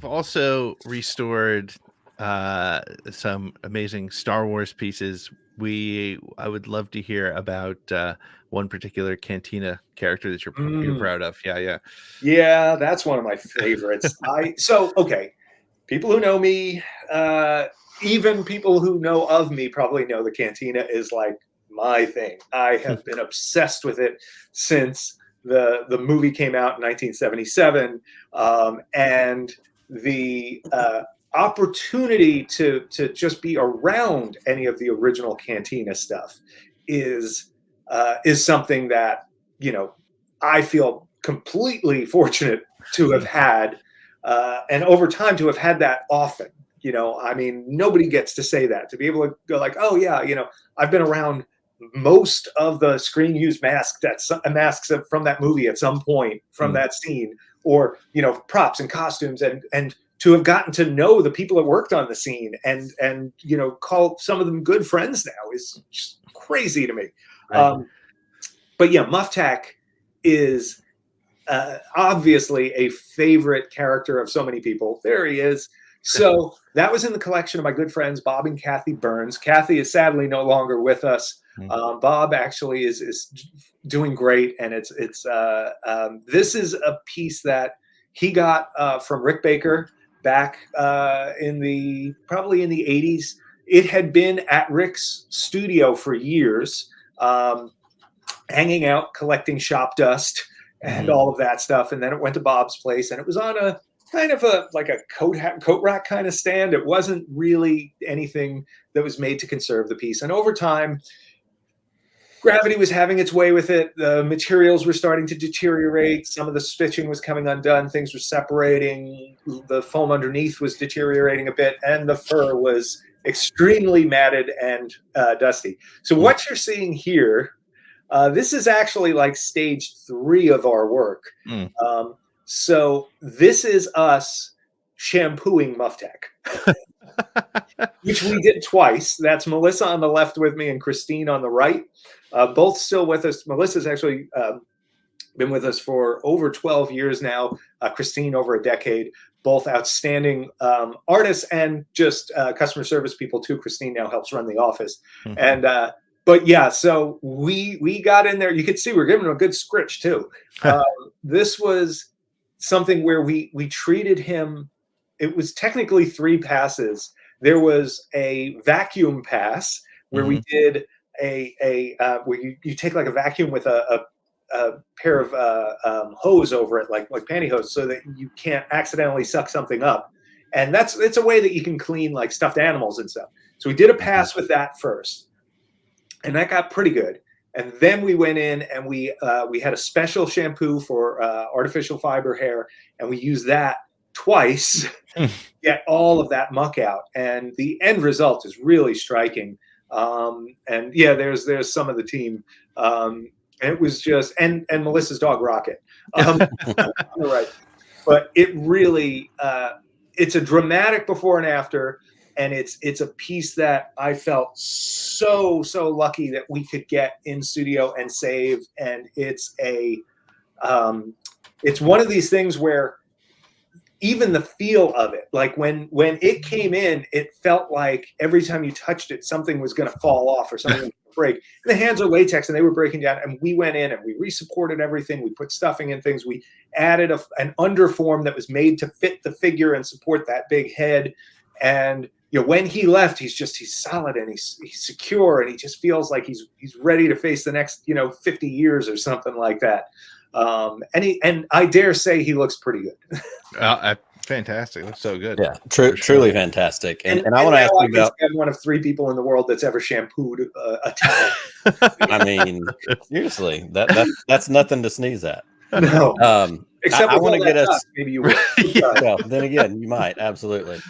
you've also restored some amazing Star Wars pieces. I would love to hear about one particular Cantina character that you're proud of. Yeah, that's one of my favorites. Okay, people who know me, even people who know of me, probably know the Cantina is like my thing. I have been obsessed with it since the movie came out in 1977, and the opportunity to just be around any of the original Cantina stuff is something that, you know, I feel completely fortunate to have had, and over time to have had that often. You know, I mean, nobody gets to say that, to be able to go like, oh yeah, you know, I've been around most of the screen used masks from that movie at some point from that scene, or, you know, props and costumes, and to have gotten to know the people that worked on the scene and you know, call some of them good friends now is just crazy to me. Right. But yeah, Muftak is obviously a favorite character of so many people. There he is. So that was in the collection of my good friends Bob and Kathy Burns. Kathy is sadly no longer with us. Bob actually is doing great, and this is a piece that he got from Rick Baker back probably in the 80s. It had been at Rick's studio for years, hanging out, collecting shop dust and all of that stuff. And then it went to Bob's place, and it was on a kind of like a coat rack kind of stand. It wasn't really anything that was made to conserve the piece. And over time, gravity was having its way with it. The materials were starting to deteriorate. Some of the stitching was coming undone. Things were separating. The foam underneath was deteriorating a bit, and the fur was extremely matted and dusty. So what you're seeing here, this is actually like stage 3 of our work. So this is us shampooing Muftak, which we did twice. That's Melissa on the left with me and Christine on the right. Both still with us. Melissa's actually been with us for over 12 years now. Christine over a decade. Both outstanding artists and just customer service people too. Christine now helps run the office. And but yeah, so we got in there. You could see we're giving him a good scritch too. This was something where we treated him. It was technically 3 passes. There was a vacuum pass where we did where you take like a vacuum with a pair of hose over it, like pantyhose, so that you can't accidentally suck something up. And it's a way that you can clean like stuffed animals and stuff. So we did a pass with that first, and that got pretty good. And then we went in and we had a special shampoo for artificial fiber hair, and we used that twice to get all of that muck out. And the end result is really striking. And yeah, there's some of the team. And it was just, and Melissa's dog Rocket. Right. But it really, it's a dramatic before and after. And it's a piece that I felt so lucky that we could get in studio and save. And it's one of these things where even the feel of it, like when it came in, it felt like every time you touched it, something was going to fall off or something was going to break. And the hands are latex, and they were breaking down. And we went in and we resupported everything. We put stuffing in things. We added an underform that was made to fit the figure and support that big head. And you know, when he left, he's solid and he's secure, and he just feels like he's ready to face the next 50 years or something like that. And I dare say he looks pretty good. Fantastic. Looks so good. Yeah, truly fantastic. And I want to ask you about one of 3 people in the world that's ever shampooed a towel. I mean, seriously, that's nothing to sneeze at. No. Except I want to get us. Maybe you will. Well, then again, you might absolutely.